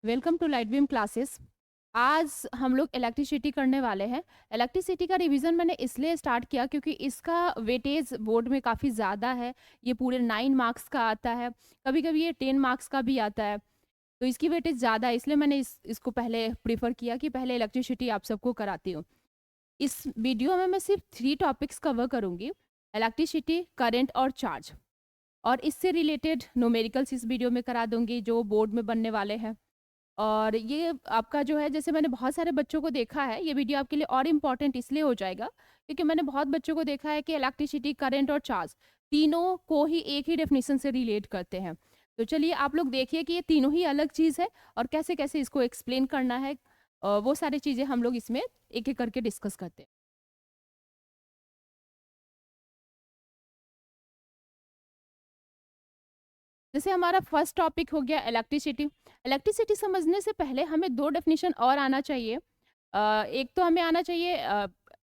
Welcome to light beam classes. आज हम लोग इलेक्ट्रिसिटी करने वाले हैं। इलेक्ट्रिसिटी का रिवीजन मैंने इसलिए स्टार्ट किया क्योंकि इसका वेटेज बोर्ड में काफ़ी ज़्यादा है। ये पूरे 9 मार्क्स का आता है, कभी कभी ये 10 मार्क्स का भी आता है। तो इसकी वेटेज ज़्यादा है, इसलिए मैंने इसको पहले प्रीफर किया कि पहले इलेक्ट्रिसिटी आप सबको कराती हूँ। इस वीडियो में मैं सिर्फ 3 टॉपिक्स कवर करूँगी: इलेक्ट्रिसिटी, करंट और चार्ज। और इससे रिलेटेड न्यूमेरिकल्स इस वीडियो में करा दूंगी जो बोर्ड में बनने वाले हैं। और ये आपका जो है, जैसे मैंने बहुत सारे बच्चों को देखा है, ये वीडियो आपके लिए और इम्पॉर्टेंट इसलिए हो जाएगा क्योंकि मैंने बहुत बच्चों को देखा है कि इलेक्ट्रिसिटी, करंट और चार्ज तीनों को ही एक ही डेफिनेशन से रिलेट करते हैं। तो चलिए आप लोग देखिए कि ये तीनों ही अलग चीज़ है और कैसे कैसे इसको एक्सप्लेन करना है। वो सारी चीज़ें हम लोग इसमें एक एक करके डिस्कस करते हैं। जैसे हमारा फर्स्ट टॉपिक हो गया इलेक्ट्रिसिटी। इलेक्ट्रिसिटी समझने से पहले हमें दो डेफिनेशन और आना चाहिए। एक तो हमें आना चाहिए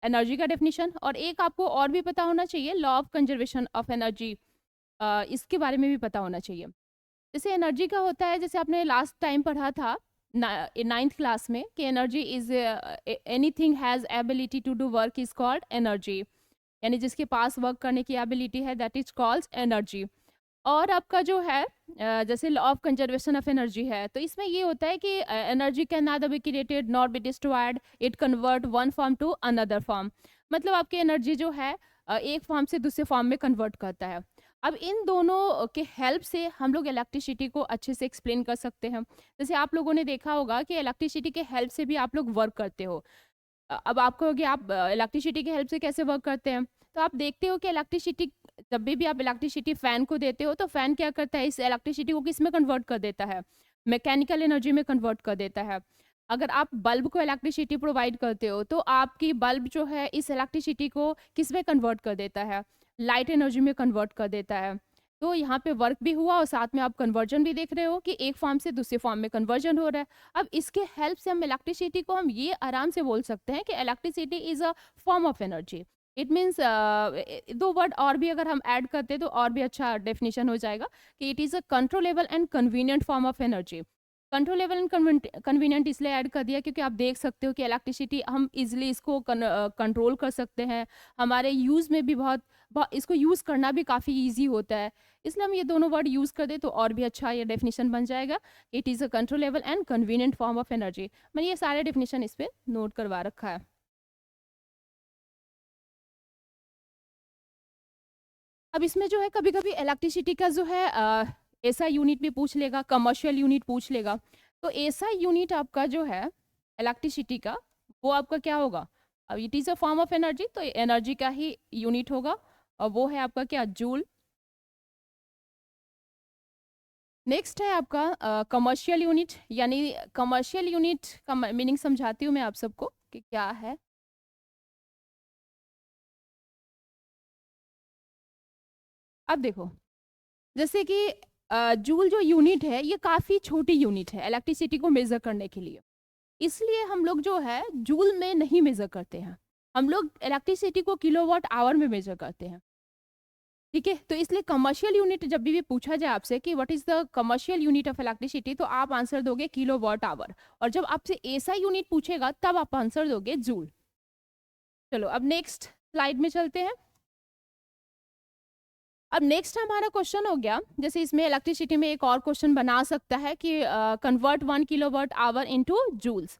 एनर्जी का डेफिनेशन, और एक आपको और भी पता होना चाहिए law of conservation of energy. इसके बारे में भी पता होना चाहिए। जैसे एनर्जी का होता है, जैसे आपने लास्ट टाइम पढ़ा था नाइन्थ क्लास में, कि energy is anything has ability to do work is called energy. यानी जिसके पास वर्क करने की एबिलिटी है, दैट इज कॉल्ड एनर्जी। और आपका जो है जैसे law of conservation of energy है, तो इसमें ये होता है कि energy can neither be created not be destroyed, it convert one form to another form. मतलब आपकी एनर्जी जो है एक फॉर्म से दूसरे फॉर्म में कन्वर्ट करता है। अब इन दोनों के हेल्प से हम लोग इलेक्ट्रिसिटी को अच्छे से एक्सप्लेन कर सकते हैं। जैसे आप लोगों ने देखा होगा कि इलेक्ट्रिसिटी के हेल्प से भी आप लोग वर्क करते हो। अब आप कहोगे आप इलेक्ट्रिसिटी की हेल्प से कैसे वर्क करते हैं? तो आप देखते हो कि इलेक्ट्रिसिटी, जब भी आप इलेक्ट्रिसिटी फ़ैन को देते हो, तो फ़ैन क्या करता है, इस इलेक्ट्रिसिटी को किस में कन्वर्ट कर देता है? मैकेनिकल एनर्जी में कन्वर्ट कर देता है। अगर आप बल्ब को इलेक्ट्रिसिटी प्रोवाइड करते हो, तो आपकी बल्ब जो है इस इलेक्ट्रिसिटी को किस में कन्वर्ट कर देता है? लाइट एनर्जी में कन्वर्ट कर देता है। तो यहाँ पे वर्क भी हुआ और साथ में आप कन्वर्जन भी देख रहे हो कि एक फॉर्म से दूसरे फॉर्म में कन्वर्जन हो रहा है। अब इसके हेल्प से हम इलेक्ट्रिसिटी को हम ये आराम से बोल सकते हैं कि electricity is a form of energy. It means दो वर्ड और भी अगर हम ऐड करते तो और भी अच्छा डेफिनेशन हो जाएगा कि it is a controllable and convenient form of energy. Controllable and convenient इसलिए ऐड कर दिया क्योंकि आप देख सकते हो कि इलेक्ट्रिसिटी हम इजिली इसको कंट्रोल कर सकते हैं। हमारे यूज़ में भी इसको यूज़ करना भी काफ़ी ईजी होता है। इसलिए हम ये दोनों वर्ड यूज़ कर दें तो और भी अच्छा ये डेफिनेशन बन जाएगा। It is a controllable and convenient form of energy. मैंने ये सारे डेफिनेशन इस पे नोट करवा रखा है। अब इसमें जो है कभी-कभी इलेक्ट्रिसिटी का जो है एसआई यूनिट भी पूछ लेगा, कमर्शियल यूनिट पूछ लेगा। तो एसआई यूनिट आपका जो है इलेक्ट्रिसिटी का, वो आपका क्या होगा? अब it is a form of energy, तो एनर्जी का ही यूनिट होगा और वो है आपका क्या? जूल। नेक्स्ट है आपका कमर्शियल यूनिट। यानी कमर्शियल यूनिट का मीनिंग समझाती हूँ मैं आप सबको कि क्या है। अब देखो, जैसे कि जूल जो यूनिट है, ये काफ़ी छोटी यूनिट है इलेक्ट्रिसिटी को मेज़र करने के लिए। इसलिए हम लोग जो है जूल में नहीं मेज़र करते हैं। हम लोग इलेक्ट्रिसिटी को किलोवाट आवर में मेज़र करते हैं। ठीक है? तो इसलिए कमर्शियल यूनिट जब भी पूछा जाए आपसे कि what is the commercial unit of electricity, तो आप आंसर दोगे किलोवाट आवर। और जब आपसे एसआई यूनिट पूछेगा तब आप आंसर दोगे जूल। चलो अब नेक्स्ट स्लाइड में चलते हैं। अब नेक्स्ट हमारा क्वेश्चन हो गया, जैसे इसमें इलेक्ट्रिसिटी में एक और क्वेश्चन बना सकता है कि convert 1 kilowatt hour into joules.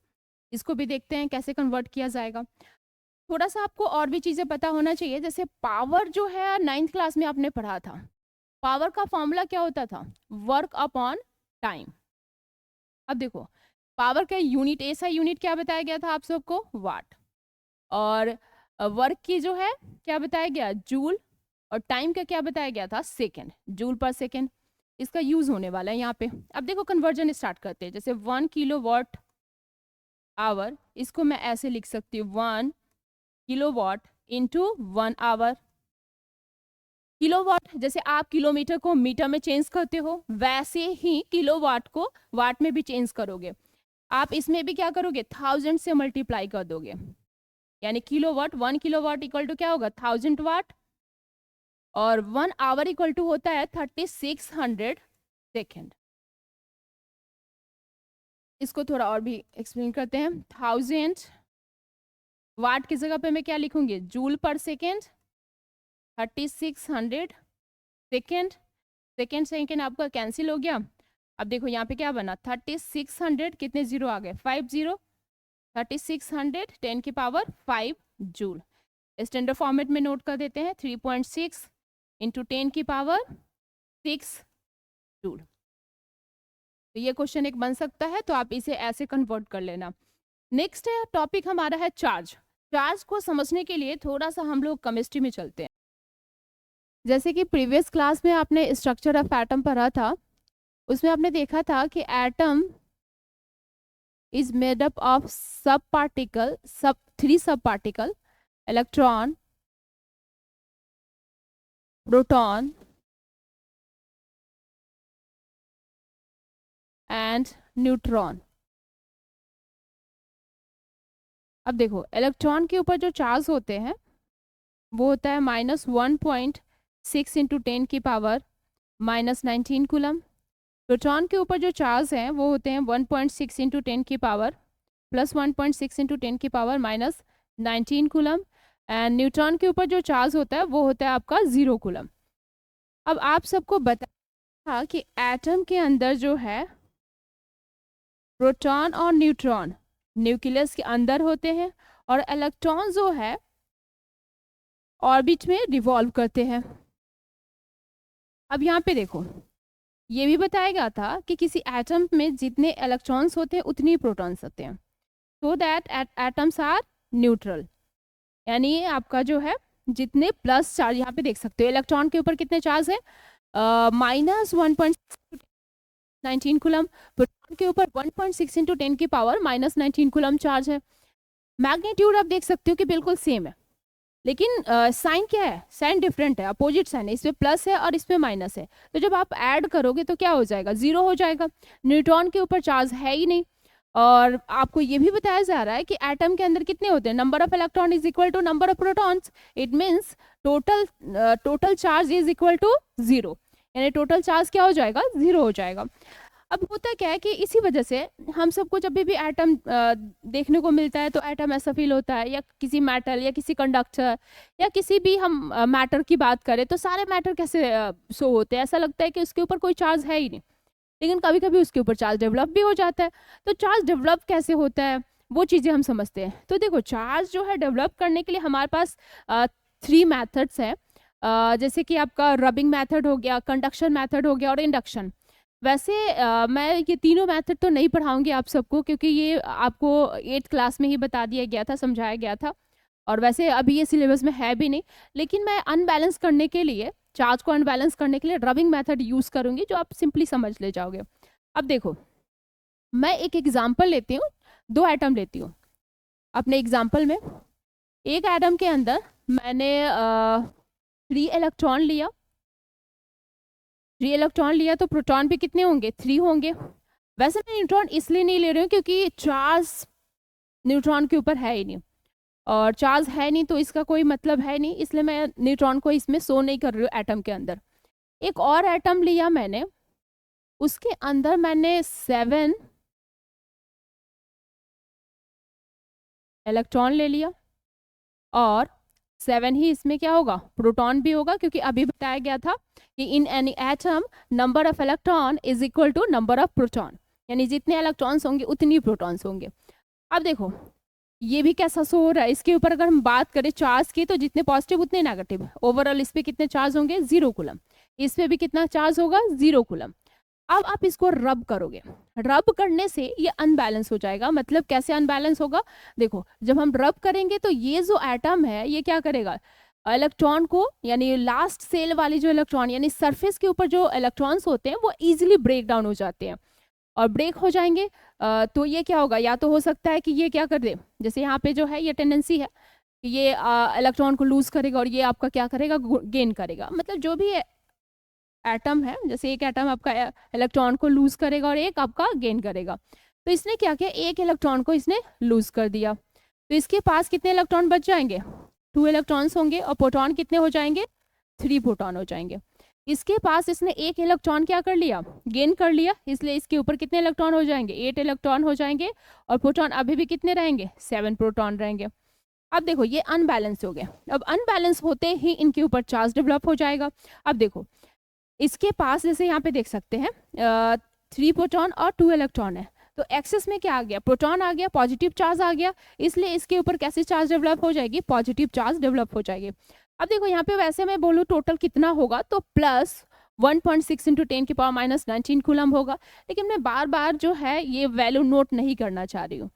इसको भी देखते हैं कैसे कन्वर्ट किया जाएगा। थोड़ा-सा आपको और भी चीज़ें पता होना चाहिए, जैसे पावर जो है 9th क्लास में आपने पढ़ा था। पावर का फॉर्मूला क्या होता था? Work upon time. अब देखो, पावर का यूनिट, एसआई यूनिट क्या बताया गया था आप सबको? वाट। और वर्क की जो है क्या बताया गया? जूल। और टाइम का क्या बताया गया था? सेकंड, जूल पर सेकंड। इसका यूज़ होने वाला है यहाँ पे। अब देखो कन्वर्जन स्टार्ट करते हैं। जैसे 1 किलोवाट आवर, इसको मैं ऐसे लिख सकती हूँ, 1 किलोवाट इंटू 1 आवर। किलोवाट, जैसे आप किलोमीटर को मीटर में चेंज करते हो, वैसे ही किलोवाट को वाट में भी चेंज करोगे। आप इसमें भी क्या करोगे? 1000 से मल्टीप्लाई कर दोगे। यानी किलोवाट, 1 किलोवाट इक्वल टू क्या होगा? 1000 वाट। और 1 आवर इक्वल टू होता है 3600 सेकेंड। इसको थोड़ा और भी एक्सप्लेन करते हैं। 1000 वाट की जगह पे मैं क्या लिखूंगी, जूल पर सेकेंड। 3600 सेकेंड, सेकेंड सेकेंड आपका कैंसिल हो गया। अब देखो यहाँ पे क्या बना, 3600, कितने जीरो आ गए, 5 जीरो। 3600 10 की पावर 5 जूल। स्टैंडर्ड फॉर्मेट में नोट कर देते हैं, 3.6 इंटू 10 की पावर 6 जूल। तो ये क्वेश्चन एक बन सकता है, तो आप इसे ऐसे कन्वर्ट कर लेना। नेक्स्ट है टॉपिक हमारा है चार्ज। चार्ज को समझने के लिए थोड़ा सा हम लोग केमिस्ट्री में चलते हैं। जैसे कि प्रीवियस क्लास में आपने स्ट्रक्चर ऑफ एटम पढ़ा था, उसमें आपने देखा था कि atom is made up of सब पार्टिकल, सब 3 सब particle, electron, proton and neutron. अब देखो इलेक्ट्रॉन के ऊपर जो चार्ज होते हैं वो होता है -1.6 इंटू 10 की पावर -19 कूलम। प्रोटॉन के ऊपर जो चार्ज हैं वो होते हैं 1.6 इंटू 10 की पावर +1.6 इंटू 10 की पावर -19 कूलम। एंड न्यूट्रॉन के ऊपर जो चार्ज होता है वो होता है आपका 0 कूलम। अब आप सबको था कि एटम के अंदर जो है प्रोटॉन और न्यूट्रॉन न्यूक्लियस के अंदर होते हैं, और इलेक्ट्रॉन जो है ऑर्बिट में रिवॉल्व करते हैं। अब यहाँ पे देखो ये भी बताया गया था कि किसी एटम में जितने इलेक्ट्रॉन्स होते हैं उतनी प्रोटॉन्स होते हैं, so that atoms are neutral. यानी आपका जो है जितने प्लस चार्ज, यहाँ पे देख सकते हो इलेक्ट्रॉन के ऊपर कितने चार्ज है, -1.19 कूलम। प्रोटॉन के ऊपर 1.6 इंटू 10 की पावर -19 कूलम चार्ज है। मैग्नीट्यूड आप देख सकते हो कि बिल्कुल सेम है, लेकिन साइन क्या है, साइन डिफरेंट है, अपोजिट साइन है, इसमें प्लस है और इसमें माइनस है। तो जब आप ऐड करोगे तो क्या हो जाएगा, 0 हो जाएगा। न्यूट्रॉन के ऊपर चार्ज है ही नहीं। और आपको ये भी बताया जा रहा है कि एटम के अंदर कितने होते हैं, number of electron is equal to number of protons. It means total charge is equal to 0, यानी टोटल चार्ज क्या हो जाएगा, 0 हो जाएगा। अब होता क्या है कि इसी वजह से हम सबको जब भी एटम देखने को मिलता है तो एटम ऐसा फील होता है, या किसी मेटल या किसी कंडक्टर या किसी भी हम मैटर की बात करें तो सारे मैटर कैसे शो होते हैं, ऐसा लगता है कि उसके ऊपर कोई चार्ज है ही नहीं। लेकिन कभी कभी उसके ऊपर चार्ज डेवलप भी हो जाता है। तो चार्ज डेवलप कैसे होता है वो चीज़ें हम समझते हैं। तो देखो चार्ज जो है डेवलप करने के लिए हमारे पास 3 मैथड्स हैं। जैसे कि आपका रबिंग मैथड हो गया, कंडक्शन मैथड हो गया और इंडक्शन। वैसे मैं ये तीनों मेथड तो नहीं पढ़ाऊंगी आप सबको, क्योंकि ये आपको 8th क्लास में ही बता दिया गया था, समझाया गया था, और वैसे अभी ये सिलेबस में है भी नहीं। लेकिन मैं अनबैलेंस करने के लिए, चार्ज को अनबैलेंस करने के लिए रबिंग मेथड यूज़ करूंगी, जो आप सिंपली समझ ले जाओगे। अब देखो मैं एक एग्जाम्पल लेती हूँ, 2 एटम लेती हूँ अपने एग्जाम्पल में। एक एटम के अंदर मैंने 3 इलेक्ट्रॉन लिया, 3 इलेक्ट्रॉन लिया, तो प्रोटॉन भी कितने होंगे, 3 होंगे। वैसे मैं न्यूट्रॉन इसलिए नहीं ले रही हूँ क्योंकि चार्ज न्यूट्रॉन के ऊपर है ही नहीं, और चार्ज है नहीं तो इसका कोई मतलब है नहीं, इसलिए मैं न्यूट्रॉन को इसमें शो नहीं कर रही हूँ एटम के अंदर। एक और एटम लिया मैंने, उसके अंदर मैंने 7 इलेक्ट्रॉन ले लिया, और 7 ही इसमें क्या होगा, प्रोटॉन भी होगा, क्योंकि अभी बताया गया था कि in any atom number of electron is equal to number of proton, यानी जितने इलेक्ट्रॉन्स होंगे उतनी प्रोटॉन्स होंगे। अब देखो ये भी कैसा शो हो रहा है, इसके ऊपर अगर हम बात करें चार्ज की, तो जितने पॉजिटिव उतने नेगेटिव। ओवरऑल इस पे कितने चार्ज होंगे, 0 कूलम। इस पे भी कितना चार्ज होगा, 0 कूलम। अब आप इसको रब करोगे, रब करने से ये अनबैलेंस हो जाएगा। मतलब कैसे अनबैलेंस होगा, देखो जब हम रब करेंगे तो ये जो एटम है ये क्या करेगा, इलेक्ट्रॉन को, यानी लास्ट सेल वाली जो इलेक्ट्रॉन, यानी सरफेस के ऊपर जो इलेक्ट्रॉन्स होते हैं वो इजीली ब्रेक डाउन हो जाते हैं, और ब्रेक हो जाएंगे तो ये क्या होगा, या तो हो सकता है कि ये क्या कर दे, जैसे यहाँ पे जो है ये टेंडेंसी है कि ये इलेक्ट्रॉन को लूज करेगा और ये आपका क्या करेगा, गेन करेगा। मतलब जो भी एटम है, जैसे एक एटम आपका इलेक्ट्रॉन को लूज करेगा और एक आपका गेन करेगा। तो इसने क्या किया, एक इलेक्ट्रॉन को इसने लूज कर दिया, तो इसके पास कितने इलेक्ट्रॉन बच जाएंगे, 2 इलेक्ट्रॉन्स होंगे, और प्रोटॉन कितने हो जाएंगे, 3 प्रोटॉन हो जाएंगे। इसके पास इसने एक इलेक्ट्रॉन क्या कर लिया, गेन कर लिया, इसलिए इसके ऊपर कितने इलेक्ट्रॉन हो जाएंगे, 8 इलेक्ट्रॉन हो जाएंगे, और प्रोटॉन अभी भी कितने रहेंगे, 7 प्रोटॉन रहेंगे। अब देखो ये अनबैलेंस हो गया, अब अनबैलेंस होते ही इनके ऊपर चार्ज डेवलप हो जाएगा। अब देखो इसके पास जैसे यहाँ पे देख सकते हैं 3 प्रोटॉन और 2 इलेक्ट्रॉन है, तो एक्सेस में क्या आ गया, प्रोटॉन आ गया, पॉजिटिव चार्ज आ गया, इसलिए इसके ऊपर कैसे चार्ज डेवलप हो जाएगी, पॉजिटिव चार्ज डेवलप हो जाएगी। अब देखो यहाँ पे वैसे मैं बोलूँ टोटल कितना होगा, तो प्लस 1.6 इंटू 10 की पावर माइनस 19 कूलम होगा, लेकिन मैं बार बार जो है ये वैल्यू नोट नहीं करना चाह रही हूँ।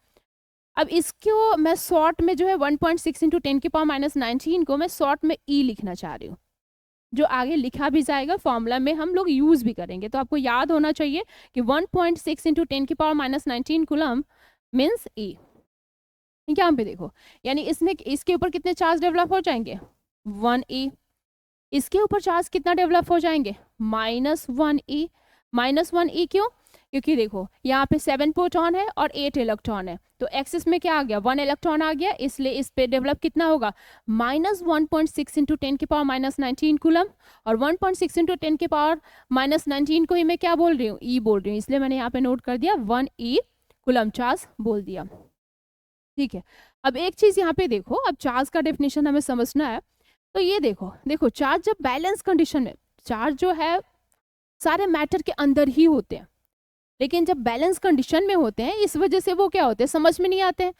अब इसको मैं शॉर्ट में जो है 1.6 इंटू 10 की पावर माइनस 19 को मैं शॉर्ट में ई लिखना चाह रही हूँ, जो आगे लिखा भी जाएगा फॉर्मूला में हम लोग यूज भी करेंगे। तो आपको याद होना चाहिए कि 1.6 इंटू 10 की पावर माइनस 19 कूलम मीन्स ई। यहाँ पे देखो यानी इसमें इसके ऊपर कितने चार्ज डेवलप हो जाएंगे, 1e। इसके ऊपर चार्ज कितना डेवलप हो जाएंगे, -1e। -1e क्यों, क्योंकि देखो यहाँ पे 7 प्रोटॉन है और 8 इलेक्ट्रॉन है, तो एक्सिस में क्या आ गया, 1 इलेक्ट्रॉन आ गया, इसलिए इस पे डेवलप कितना होगा, -1.6 इंटू 10 की पावर माइनस 19 कूलम, और 1.6 इंटू 10 की पावर माइनस 19 को ही मैं क्या बोल रही हूँ, ई बोल रही हूँ, इसलिए मैंने यहाँ पे नोट कर दिया 1e कूलम चार्ज बोल दिया। ठीक है, अब एक चीज यहाँ पे देखो, अब चार्ज का डेफिनेशन हमें समझना है। तो ये देखो देखो चार्ज जब बैलेंस कंडीशन में, चार्ज जो है सारे मैटर के अंदर ही होते हैं, लेकिन जब बैलेंस कंडीशन में होते हैं इस वजह से वो क्या होते हैं, समझ में नहीं आते हैं,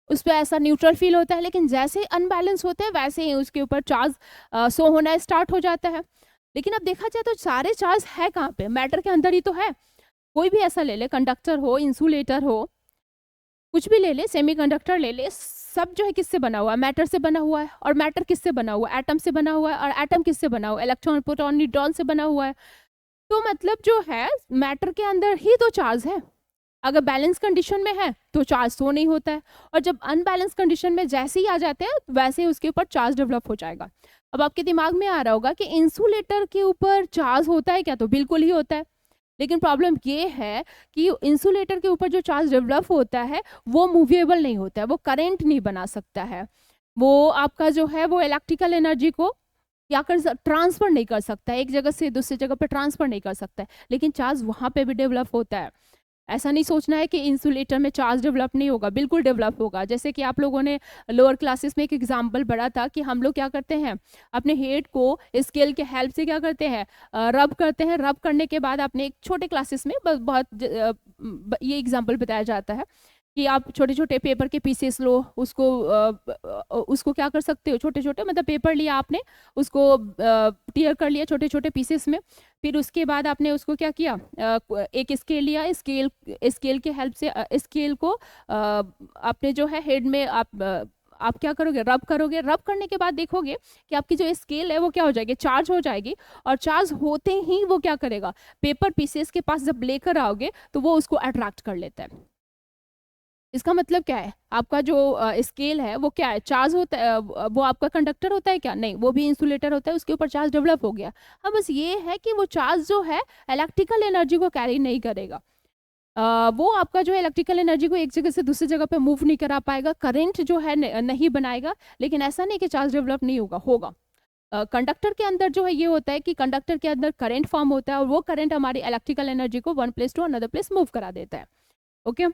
उस पर ऐसा न्यूट्रल फील होता है, लेकिन जैसे अनबैलेंस होते हैं वैसे ही उसके ऊपर चार्ज शो होना स्टार्ट हो जाता है। लेकिन अब देखा जाए तो सारे चार्ज है कहाँ पे, मैटर के अंदर ही तो है। कोई भी ऐसा ले ले, कंडक्टर हो, इंसुलेटर हो, कुछ भी ले ले, सेमीकंडक्टर ले ले, सब जो है किससे बना हुआ है, मैटर से बना हुआ है। और मैटर किससे बना हुआ है, एटम से बना हुआ है। और एटम किससे बना हुआ है, इलेक्ट्रॉन, प्रोटॉन, न्यूट्रॉन से बना हुआ है। तो मतलब जो है मैटर के अंदर ही तो चार्ज है। अगर बैलेंस कंडीशन में है तो चार्ज शो नहीं होता है, और जब अनबैलेंस कंडीशन में जैसे ही आ जाते हैं वैसे ही उसके ऊपर चार्ज डेवलप हो जाएगा। अब आपके दिमाग में आ रहा होगा कि इंसुलेटर के ऊपर चार्ज होता है क्या, तो बिल्कुल ही होता है। लेकिन प्रॉब्लम ये है कि इंसुलेटर के ऊपर जो चार्ज डेवलप होता है वो मूवेबल नहीं होता है, वो करंट नहीं बना सकता है, वो आपका जो है वो इलेक्ट्रिकल एनर्जी को क्या कर ट्रांसफर नहीं कर सकता है, एक जगह से दूसरी जगह पे ट्रांसफर नहीं कर सकता है। लेकिन चार्ज वहाँ पे भी डेवलप होता है। ऐसा नहीं सोचना है कि इंसुलेटर में चार्ज डेवलप नहीं होगा, बिल्कुल डेवलप होगा। जैसे कि आप लोगों ने लोअर क्लासेस में एक एग्जाम्पल पढ़ा था कि हम लोग क्या करते हैं, अपने हेड को स्केल के हेल्प से क्या करते हैं, रब करते हैं। रब करने के बाद अपने एक छोटे क्लासेस में बहुत ये एग्जाम्पल बताया जाता है कि आप छोटे छोटे पेपर के पीसेस लो, उसको क्या कर सकते हो, छोटे छोटे मतलब पेपर लिया आपने, उसको टीयर कर लिया छोटे छोटे पीसेस में। फिर उसके बाद आपने उसको क्या किया, एक स्केल लिया, स्केल के हेल्प से स्केल को आपने जो है हेड में आप क्या करोगे, रब करोगे। रब करने के बाद देखोगे कि आपकी जो स्केल है वो क्या हो जाएगी, चार्ज हो जाएगी। और चार्ज होते ही वो क्या करेगा, पेपर पीसेस के पास जब लेकर आओगे तो वो उसको अट्रैक्ट कर लेता है। इसका मतलब क्या है, आपका जो स्केल है वो क्या है, चार्ज होता है, वो आपका कंडक्टर होता है क्या, नहीं, वो भी इंसुलेटर होता है, उसके ऊपर चार्ज डेवलप हो गया। अब बस ये है कि वो चार्ज जो है इलेक्ट्रिकल एनर्जी को कैरी नहीं करेगा, वो आपका जो है इलेक्ट्रिकल एनर्जी को एक जगह से दूसरी जगह पे मूव नहीं करा पाएगा, करंट जो है नहीं बनाएगा। लेकिन ऐसा नहीं कि चार्ज डेवलप नहीं होगा। कंडक्टर के अंदर जो है ये होता है कि कंडक्टर के अंदर करंट फॉर्म होता है, और वो करंट हमारी इलेक्ट्रिकल एनर्जी को one place to another place move करा देता है। ओके,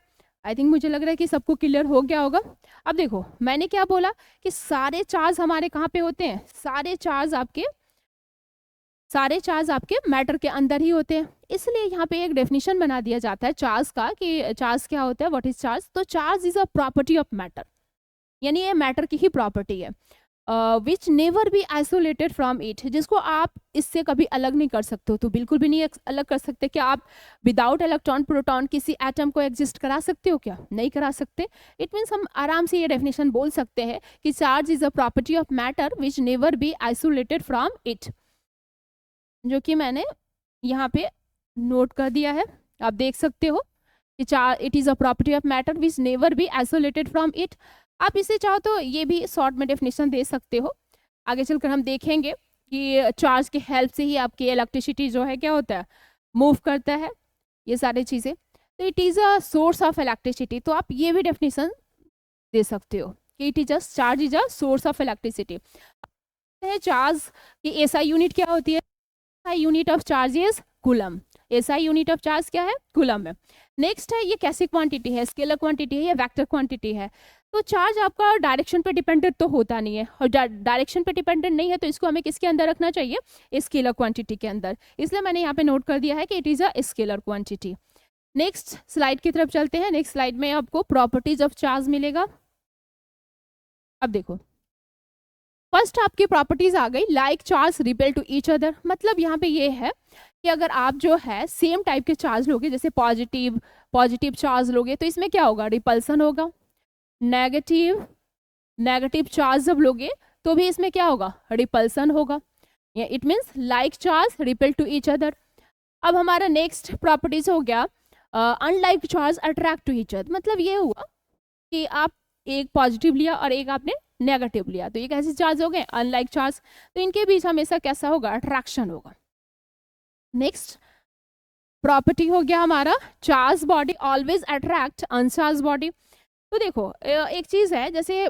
आई थिंक मुझे लग रहा है कि सबको क्लियर हो गया होगा। अब देखो मैंने क्या बोला कि सारे चार्ज हमारे कहाँ पे होते हैं, सारे चार्ज आपके मैटर के अंदर ही होते हैं। इसलिए यहाँ पे एक डेफिनेशन बना दिया जाता है चार्ज का कि चार्ज क्या होता है, व्हाट इज चार्ज। तो charge is a property of matter, यानी ये मैटर की ही प्रॉपर्टी है, which never be isolated from it, जिसको आप इससे कभी अलग नहीं कर सकते हो। तो बिल्कुल भी नहीं अलग कर सकते। क्या आप विदाउट इलेक्ट्रॉन प्रोटॉन किसी एटम को एग्जिस्ट करा सकते हो क्या, नहीं करा सकते। इट मीन्स हम आराम से ये डेफिनेशन बोल सकते हैं कि charge is a property of matter which never be isolated from it, जो कि मैंने यहाँ पे नोट कर दिया है, आप देख सकते हो कि it is a property of matter which never be isolated from it. आप इसे चाहो तो ये भी शॉर्ट में डेफिनेशन दे सकते हो। आगे चलकर हम देखेंगे कि चार्ज के हेल्प से ही आपकी इलेक्ट्रिसिटी जो है क्या होता है, मूव करता है, ये सारी चीज़ें। तो it is a source of electricity. तो आप ये भी डेफिनेशन दे सकते हो कि it is a charge is a source of electricity. Charge की एसआई यूनिट क्या होती है, SI unit of charge is coulomb. SI unit of charge क्या है? कूलम है। नेक्स्ट है ये कैसी क्वांटिटी है? स्केलर क्वांटिटी है या वेक्टर क्वांटिटी है? तो चार्ज आपका डायरेक्शन पे डिपेंडेंट तो होता नहीं है, और डायरेक्शन पे डिपेंडेंट नहीं है तो इसको हमें किसके अंदर रखना चाहिए? स्केलर क्वांटिटी के अंदर। इसलिए मैंने यहाँ पे नोट कर दिया है कि it is a scalar quantity. Next slide की तरफ चलते हैं। नेक्स्ट स्लाइड में आपको प्रॉपर्टीज ऑफ चार्ज मिलेगा। अब देखो, फर्स्ट आपकी प्रॉपर्टीज आ गई, like charge repel to each other. मतलब यहाँ पे ये है कि अगर आप जो है सेम टाइप के चार्ज लोगे, जैसे पॉजिटिव चार्ज लोगे तो इसमें क्या होगा? रिपल्सन होगा। नेगेटिव चार्ज जब लोगे तो भी इसमें क्या होगा? रिपल्सन होगा। It means like charge repel to each other. अब हमारा नेक्स्ट प्रॉपर्टीज हो गया unlike charge attract to each other. मतलब ये हुआ कि आप एक पॉजिटिव लिया और एक आपने नेगेटिव लिया, तो ये कैसे चार्ज हो गए? Unlike charge. तो इनके बीच हमेशा कैसा होगा? अट्रैक्शन होगा। नेक्स्ट प्रॉपर्टी हो गया हमारा charge body always attract uncharged body. तो देखो एक चीज़ है, जैसे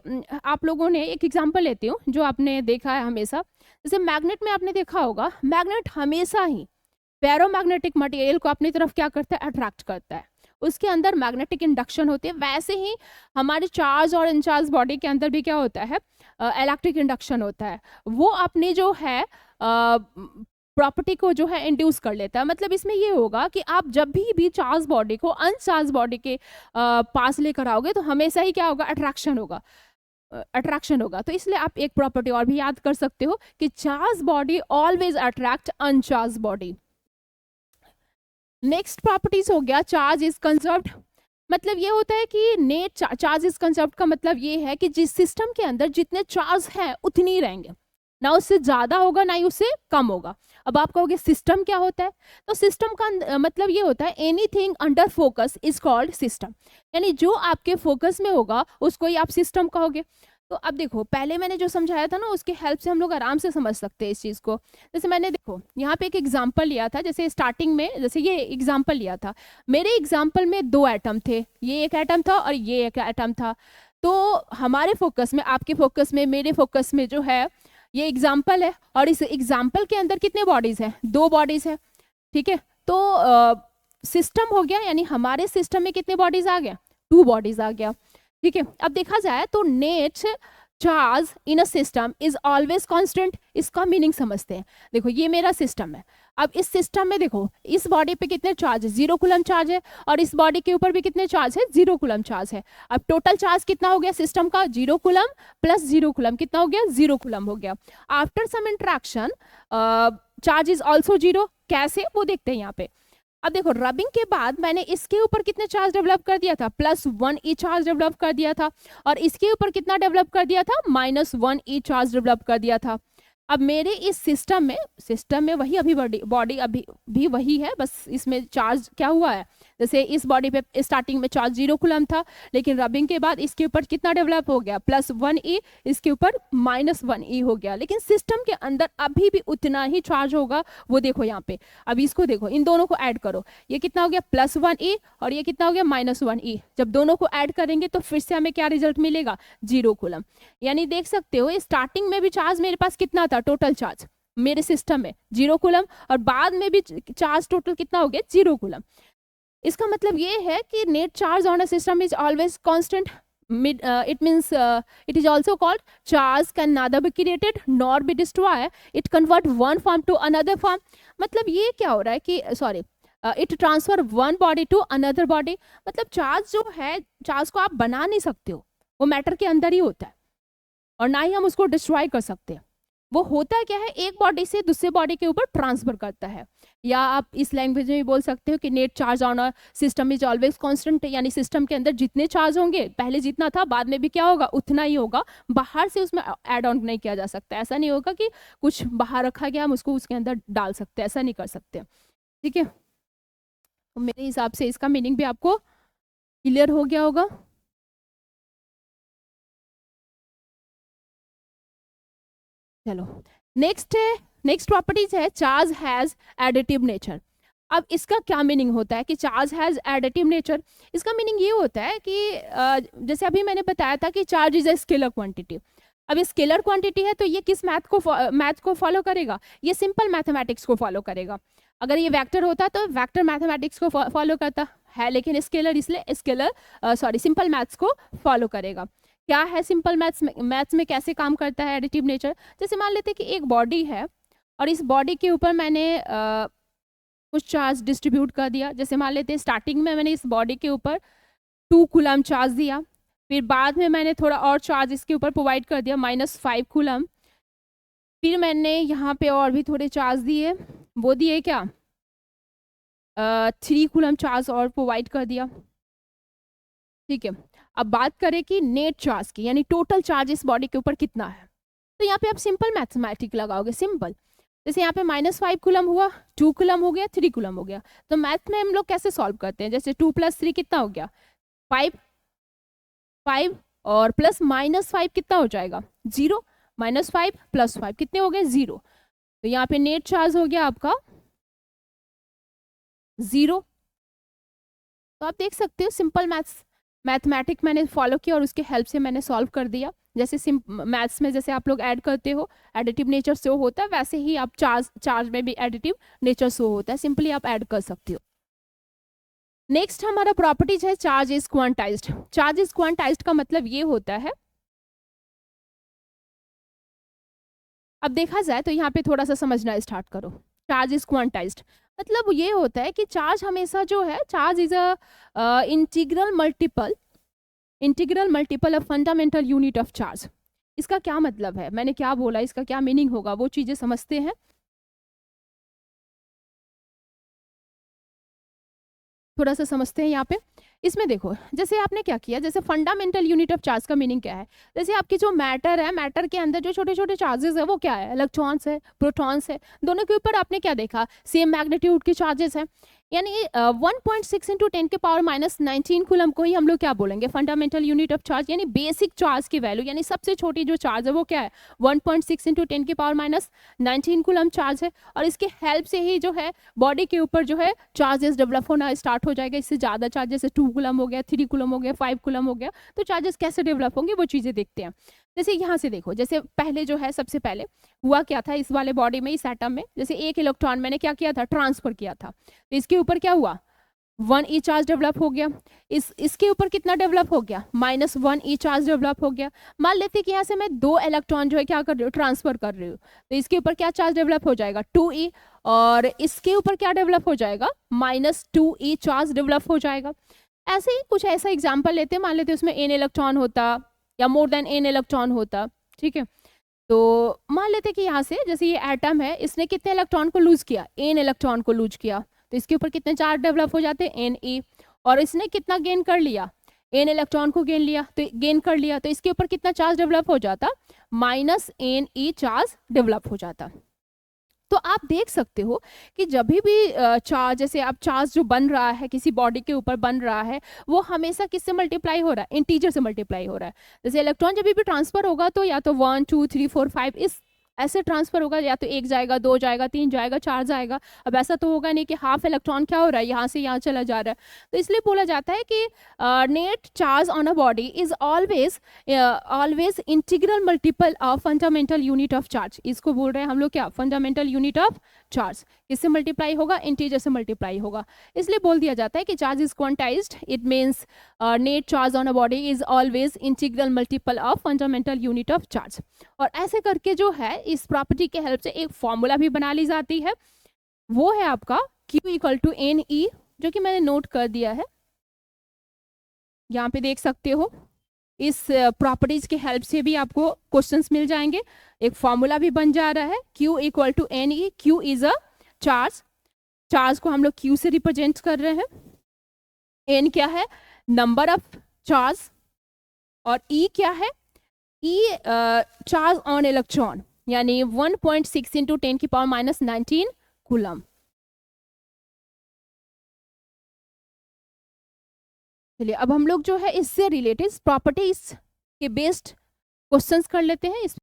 आप लोगों ने एक एग्जांपल लेती हूँ जो आपने देखा है हमेशा, जैसे मैग्नेट में आपने देखा होगा, मैग्नेट हमेशा ही पैरोमैग्नेटिक मटेरियल को अपनी तरफ क्या करता है? अट्रैक्ट करता है। उसके अंदर मैग्नेटिक इंडक्शन होती है। वैसे ही हमारे चार्ज और इनचार्ज बॉडी के अंदर भी क्या होता है? इलेक्ट्रिक इंडक्शन होता है। वो अपनी जो है प्रॉपर्टी को जो है इंड्यूस कर लेता है। मतलब इसमें ये होगा कि आप जब भी चार्ज बॉडी को अनचार्ज बॉडी के पास लेकर आओगे तो हमेशा ही क्या होगा? अट्रैक्शन होगा। तो इसलिए आप एक प्रॉपर्टी और भी याद कर सकते हो कि charge body always attract uncharged body. Next properties हो गया चार्ज इज कंजर्व्ड। मतलब ये होता है कि नेट चार्ज इज कंजर्व्ड का मतलब ये है कि जिस सिस्टम के अंदर जितने चार्ज हैं उतनी ही रहेंगे, ना उससे ज्यादा होगा ना ही उससे कम होगा। अब आप कहोगे सिस्टम क्या होता है? तो सिस्टम का मतलब ये होता है anything under focus is called system. यानी जो आपके फोकस में होगा उसको ही आप सिस्टम कहोगे। तो अब देखो, पहले मैंने जो समझाया था ना उसके हेल्प से हम लोग आराम से समझ सकते हैं इस चीज़ को। जैसे मैंने देखो यहाँ पे एक एग्जाम्पल लिया था, जैसे स्टार्टिंग में जैसे ये एग्जाम्पल लिया था, मेरे एग्जाम्पल में 2 एटम थे, ये एक एटम था और ये एक एटम था। तो हमारे फोकस में, आपके फोकस में, मेरे फोकस में जो है ये एग्जाम्पल है, और इस एग्जाम्पल के अंदर कितने बॉडीज हैं? 2 बॉडीज है। ठीक है, तो सिस्टम हो गया, यानी हमारे सिस्टम में कितने बॉडीज आ गया? 2 बॉडीज आ गया। ठीक है, अब देखा जाए तो net charge in a system is always constant. इसका मीनिंग समझते हैं। देखो ये मेरा सिस्टम है, अब इस सिस्टम में देखो इस बॉडी पे कितने चार्ज है? 0 कूलम चार्ज है, और इस बॉडी के ऊपर भी कितने चार्ज है? 0 कूलम चार्ज है। अब टोटल चार्ज कितना हो गया सिस्टम का? 0 कूलम प्लस 0 कूलम कितना हो गया? 0 कूलम हो गया। After some interaction charge is also 0। कैसे? वो देखते हैं यहाँ पे। अब देखो रबिंग के बाद मैंने इसके ऊपर कितने चार्ज डेवलप कर दिया था? +1e चार्ज डेवलप कर दिया था, और इसके ऊपर कितना डेवलप कर दिया था? -1e चार्ज डेवलप कर दिया था। अब मेरे इस सिस्टम में वही अभी बॉडी अभी भी वही है, बस इसमें चार्ज क्या हुआ है? जैसे इस बॉडी पे स्टार्टिंग में चार्ज 0 कूलम था, लेकिन रबिंग के बाद इसके ऊपर कितना डेवलप हो गया? +1e, इसके ऊपर -1e हो गया। लेकिन सिस्टम के अंदर अभी भी उतना ही चार्ज होगा। वो देखो यहाँ पे, अब इसको देखो, इन दोनों को ऐड करो, ये कितना हो गया? +1e, और ये कितना हो गया? -1e। जब दोनों को ऐड करेंगे तो फिर से हमें क्या रिजल्ट मिलेगा? 0 कूलम। यानी देख सकते हो स्टार्टिंग में भी चार्ज मेरे पास कितना था? टोटल चार्ज मेरे सिस्टम में 0 कूलम, और बाद में भी चार्ज टोटल कितना हो गया? 0 कूलम। इसका मतलब ये है कि net charge on a system is always constant. It means it is also called charge can neither be created nor be destroyed. It convert one form to another form. मतलब ये क्या हो रहा है कि it transfer one body to another body. मतलब charge जो है, चार्ज को आप बना नहीं सकते हो, वो मैटर के अंदर ही होता है, और ना ही हम उसको डिस्ट्रॉय कर सकते हैं। वो होता क्या है? एक बॉडी से दूसरे बॉडी के ऊपर ट्रांसफर करता है। या आप इस लैंग्वेज में भी बोल सकते हो कि net charge on a system is always constant. यानी सिस्टम के अंदर जितने चार्ज होंगे, पहले जितना था बाद में भी क्या होगा? उतना ही होगा। बाहर से उसमें ऐड ऑन नहीं किया जा सकता। ऐसा नहीं होगा कि कुछ बाहर रखा गया हम उसको उसके अंदर डाल सकते हैं, ऐसा नहीं कर सकते। ठीक है, तो मेरे हिसाब से इसका मीनिंग भी आपको क्लियर हो गया होगा। चलो नेक्स्ट प्रॉपर्टीज है चार्ज हैज एडिटिव नेचर। अब इसका क्या मीनिंग होता है कि चार्ज हैज एडिटिव नेचर? इसका मीनिंग ये होता है कि जैसे अभी मैंने बताया था कि charge is a scalar quantity. अब ये स्केलर क्वांटिटी है तो ये किस मैथ को फॉलो करेगा, ये सिंपल मैथमेटिक्स को फॉलो करेगा। अगर ये वेक्टर होता तो वेक्टर मैथमेटिक्स को फॉलो करता है, लेकिन स्केलर इसलिए स्केलर सिंपल मैथ्स को फॉलो करेगा। क्या है सिंपल मैथ्स में कैसे काम करता है एडिटिव नेचर। जैसे मान लेते हैं कि एक बॉडी है और इस बॉडी के ऊपर मैंने कुछ चार्ज डिस्ट्रीब्यूट कर दिया। जैसे मान लेते हैं स्टार्टिंग में मैंने इस बॉडी के ऊपर 2 कूलम चार्ज दिया, फिर बाद में मैंने थोड़ा और चार्ज इसके ऊपर प्रोवाइड कर दिया -5 कूलम, फिर मैंने यहाँ पे और भी थोड़े चार्ज दिए, वो दिए क्या 3 कूलम चार्ज और प्रोवाइड कर दिया। ठीक है, अब बात करें कि नेट चार्ज की, यानी टोटल चार्ज इस बॉडी के ऊपर कितना है। तो यहाँ पे आप सिंपल मैथमेटिक लगाओगे, सिंपल। जैसे यहाँ पे -5 कूलम हुआ, 2 कूलम हो गया, 3 कूलम हो गया। तो मैथ में हम लोग कैसे सॉल्व करते हैं, जैसे 2 + 3 कितना हो गया 5 और प्लस -5 कितना हो जाएगा 0, -5 + 5 कितने हो गए 0। तो यहाँ पे नेट चार्ज हो गया आपका 0। तो आप देख सकते हो सिंपल मैथमेटिक मैंने फॉलो किया और उसके हेल्प से मैंने सॉल्व कर दिया। जैसे मैथ्स में जैसे आप लोग ऐड करते हो एडिटिव नेचर शो होता है, वैसे ही आप चार्ज में भी एडिटिव नेचर शो होता है, सिंपली आप ऐड कर सकते हो। नेक्स्ट हमारा प्रॉपर्टीज है charge is quantized. Charge is quantized का मतलब ये होता है, अब देखा जाए तो यहाँ पे थोड़ा सा समझना स्टार्ट करो। चार्ज इज क्वांटाइज्ड मतलब ये होता है कि चार्ज हमेशा जो है, charge is a integral multiple of fundamental unit of charge. इसका क्या मतलब है, मैंने क्या बोला, इसका क्या मीनिंग होगा, वो चीजें समझते हैं। थोड़ा सा समझते हैं यहाँ पे। इसमें देखो, जैसे आपने क्या किया, जैसे फंडामेंटल यूनिट ऑफ चार्ज का मीनिंग क्या है, जैसे आपकी जो मैटर है, मैटर के अंदर जो छोटे छोटे चार्जेस है वो क्या है, इलेक्ट्रॉन्स है, प्रोटॉन्स है, दोनों के ऊपर आपने क्या देखा, सेम मैग्नीट्यूड के चार्जेस है। यानी 1.6 × 10⁻⁹ कूलम को ही हम लोग क्या बोलेंगे, फंडामेंटल यूनिट ऑफ चार्ज, यानी बेसिक चार्ज की वैल्यू, यानी सबसे छोटी जो चार्ज है वो क्या है 1.6 × 10⁻⁹ कूलम चार्ज है। और इसके हेल्प से ही जो है बॉडी के ऊपर जो है चार्जेस डेवलप होना स्टार्ट हो जाएगा। इससे ज़्यादा चार्जेस, जैसे 2 कूलम हो गया, 3 कूलम हो गया, 5 कूलम हो गया, तो चार्जेस कैसे डेवलप होंगे वो चीज़ें देखते हैं। जैसे यहाँ से देखो, जैसे पहले जो है सबसे पहले हुआ क्या था इस वाले बॉडी में, इस एटम में, जैसे 1 इलेक्ट्रॉन मैंने क्या किया था, ट्रांसफर किया था, तो इसके ऊपर क्या हुआ 1e चार्ज डेवलप हो गया। इसके ऊपर कितना डेवलप हो गया, -1e चार्ज डेवलप हो गया। मान लेते हैं कि यहाँ से मैं 2 इलेक्ट्रॉन जो है क्या कर रही हूँ, ट्रांसफर कर रही हूँ, तो इसके ऊपर क्या चार्ज डेवलप हो जाएगा 2e, और इसके ऊपर क्या डेवलप हो जाएगा -2e चार्ज डेवलप हो जाएगा। ऐसे ही कुछ ऐसा एग्जाम्पल लेते हैं, मान लेते हैं उसमें n इलेक्ट्रॉन होता या मोर देन n इलेक्ट्रॉन होता। ठीक है, तो मान लेते हैं कि यहाँ से जैसे ये एटम है, इसने कितने इलेक्ट्रॉन को लूज किया, n इलेक्ट्रॉन को लूज किया, तो इसके ऊपर कितने चार्ज डेवलप हो जाते हैं Ne, और इसने कितना गेन कर लिया, n इलेक्ट्रॉन को गेन कर लिया, तो इसके ऊपर कितना चार्ज डेवलप हो जाता, -Ne चार्ज डेवलप हो जाता। तो आप देख सकते हो कि जब भी चार्ज, जैसे आप चार्ज जो बन रहा है किसी बॉडी के ऊपर बन रहा है, वो हमेशा किससे मल्टीप्लाई हो रहा है, इंटीजर से मल्टीप्लाई हो रहा है। जैसे इलेक्ट्रॉन जब भी ट्रांसफर होगा तो या तो 1 2 3 4 5 इस ऐसे ट्रांसफर होगा, या तो 1 जाएगा, 2 जाएगा, 3 जाएगा, 4 जाएगा। अब ऐसा तो होगा नहीं कि हाफ इलेक्ट्रॉन क्या हो रहा है, यहाँ से यहाँ चला जा रहा है। तो इसलिए बोला जाता है कि net charge on a body is always integral multiple of fundamental unit of charge. इसको बोल रहे हैं हम लोग क्या, फंडामेंटल यूनिट ऑफ चार्ज। किससे मल्टीप्लाई होगा, इंटीजर से मल्टीप्लाई होगा। इसलिए बोल दिया जाता है कि charge is quantized, it means net charge on a body is always integral multiple of fundamental unit of charge. और ऐसे करके जो है इस प्रॉपर्टी के हेल्प से एक फॉर्मूला भी बना ली जाती है, वो है आपका Q = Ne, जो कि मैंने नोट कर दिया है, यहाँ पे देख सकते हो। इस प्रॉपर्टीज के हेल्प से भी आपको क्वेश्चंस मिल जाएंगे, एक फॉर्मूला भी बन जा रहा है Q = Ne। Q is a charge को हम लोग Q से रिप्रेजेंट कर रहे हैं। N क्या है, नंबर ऑफ चार्ज, और E क्या है, E चार्ज ऑन इलेक्ट्रॉन, यानी 1.6 × 10⁻⁹ कूलम। चलिए अब हम लोग जो है इससे रिलेटेड प्रॉपर्टीज के बेस्ड क्वेश्चंस कर लेते हैं। इस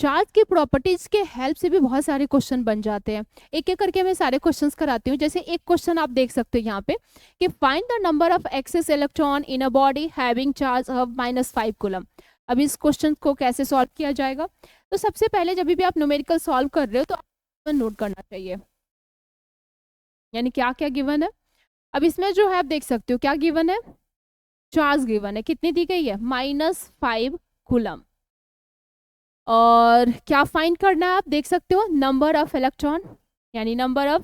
चार्ज की प्रॉपर्टीज के हेल्प से भी बहुत सारे क्वेश्चन बन जाते हैं। एक एक करके मैं सारे क्वेश्चंस कराती हूँ। जैसे एक क्वेश्चन आप देख सकते हो यहाँ पे कि find the number of excess electron in a body having charge of -5 coulomb. अब इस क्वेश्चन को कैसे सॉल्व किया जाएगा? तो सबसे पहले जब भी आप न्यूमेरिकल सॉल्व कर रहे हो तो आपको नोट करना चाहिए, यानी क्या क्या गिवन है। अब इसमें जो है आप देख सकते हो क्या गिवन है, चार्ज गिवन है, कितनी दी गई है, -5 कूलम। और क्या फाइंड करना है, आप देख सकते हो नंबर ऑफ इलेक्ट्रॉन, यानी नंबर ऑफ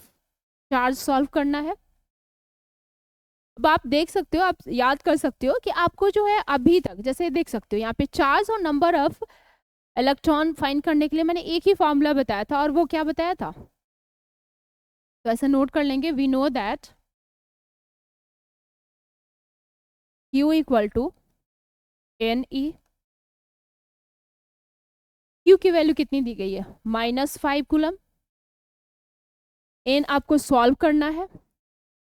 चार्ज सॉल्व करना है। अब आप देख सकते हो, आप याद कर सकते हो कि आपको जो है अभी तक, जैसे देख सकते हो यहाँ पे चार्ज और नंबर ऑफ इलेक्ट्रॉन फाइंड करने के लिए मैंने एक ही फॉर्मूला बताया था, और वो क्या बताया था, तो ऐसा नोट कर लेंगे, we know that Q equal to NE। Q की वैल्यू कितनी दी गई है, -5 कूलम। N आपको सॉल्व करना है,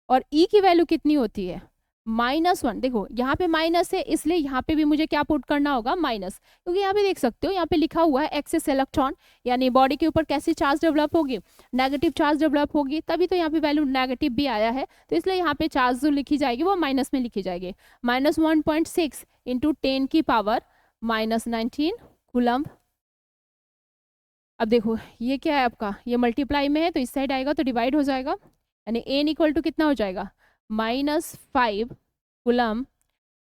और E की वैल्यू कितनी होती है, -1। देखो यहाँ पे माइनस है, इसलिए यहाँ पे भी मुझे क्या पुट करना होगा, माइनस, क्योंकि यहाँ पे देख सकते हो यहाँ पे लिखा हुआ है एक्सेस इलेक्ट्रॉन, यानी बॉडी के ऊपर कैसी चार्ज डेवलप होगी, नेगेटिव चार्ज डेवलप होगी, तभी तो यहाँ पे वैल्यू नेगेटिव भी आया है। तो इसलिए यहाँ पे चार्ज जो लिखी जाएगी वो माइनस में लिखी जाएगी, -1.6 इंटू 10 की पावर -19 कूलम। अब देखो ये क्या है आपका, ये मल्टीप्लाई में है तो इस साइड आएगा तो डिवाइड हो जाएगा, यानी N इक्वल टू कितना हो जाएगा, -5 कूलम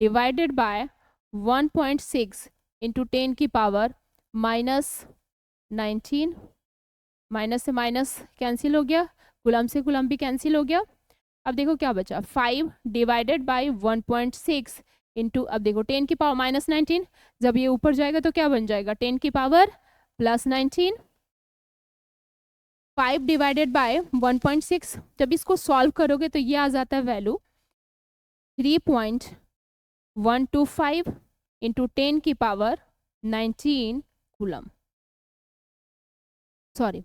डिवाइडेड बाय 1.6 इंटू 10 की पावर -19। माइनस से माइनस कैंसिल हो गया, कूलम से कूलम भी कैंसिल हो गया। अब देखो क्या बचा, 5 डिवाइडेड बाय 1.6 इंटू, अब देखो 10 की पावर -19, जब ये ऊपर जाएगा तो क्या बन जाएगा, 10 की पावर +19। 5 डिवाइडेड बाय 1.6, जब इसको सॉल्व करोगे तो ये आ जाता है वैल्यू 3.125 इंटू 10 की power 19 coulomb. Sorry,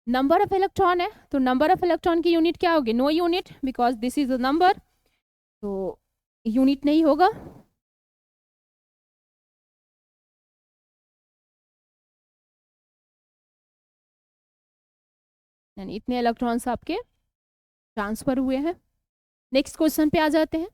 number of electron है, तो नंबर ऑफ इलेक्ट्रॉन की यूनिट क्या होगी, no unit, because this is a number, तो यूनिट नहीं होगा। यानी इतने इलेक्ट्रॉन्स आपके ट्रांसफर हुए हैं। नेक्स्ट क्वेश्चन पे आ जाते हैं।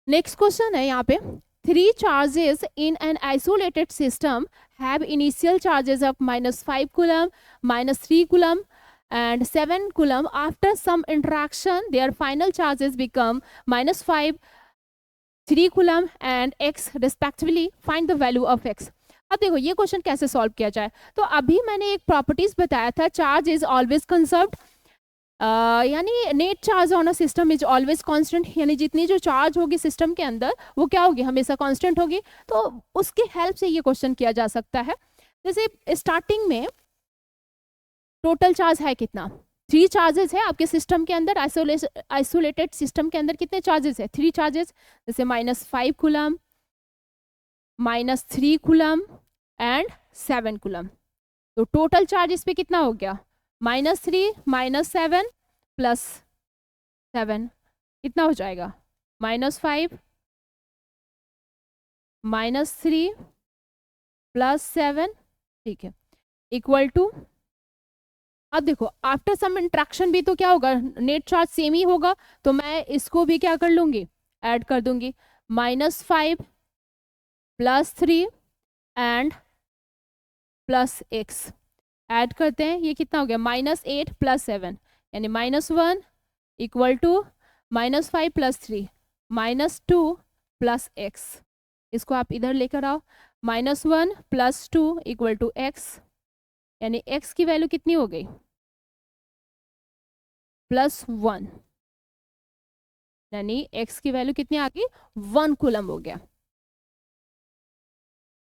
नेक्स्ट क्वेश्चन है यहाँ पे, 3 charges in an isolated system have initial charges of -5 coulomb, -3 coulomb and 7 coulomb. After some interaction their final charges become -5, 3 coulomb and x respectively. Find the value of x. अब देखो ये question कैसे solve किया जाए, तो अभी मैंने एक प्रॉपर्टीज बताया था, चार्ज इज ऑलवेज कंजर्व्ड, यानी net charge on a system is always constant, यानी जितनी जो चार्ज होगी सिस्टम के अंदर वो क्या होगी, हमेशा कांस्टेंट होगी। तो उसकी हेल्प से ये क्वेश्चन किया जा सकता है। जैसे स्टार्टिंग में टोटल चार्ज है कितना, 3 चार्जेस है आपके सिस्टम के अंदर, आइसोलेटेड सिस्टम के अंदर कितने चार्जेस है, 3 चार्जेस, जैसे -5 कूलम, -3 कूलम एंड 7 कूलम। तो टोटल चार्ज इस पे कितना हो गया, -3 -7 +7 कितना हो जाएगा, -5 -3 +7, ठीक है, इक्वल टू, अब देखो आफ्टर सम इंट्रैक्शन भी तो क्या होगा, नेट चार्ज सेम ही होगा, तो मैं इसको भी क्या कर लूंगी, ऐड कर दूंगी, -5 +3 एंड +x ऐड करते हैं, ये कितना हो गया, -8 +7, यानी -1 इक्वल टू -5 +3 -2 +x। इसको आप इधर लेकर आओ, -1 +2 इक्वल टू x, यानी x की वैल्यू कितनी हो गई, +1, यानी x की वैल्यू कितनी आ गई, 1 कूलम हो गया।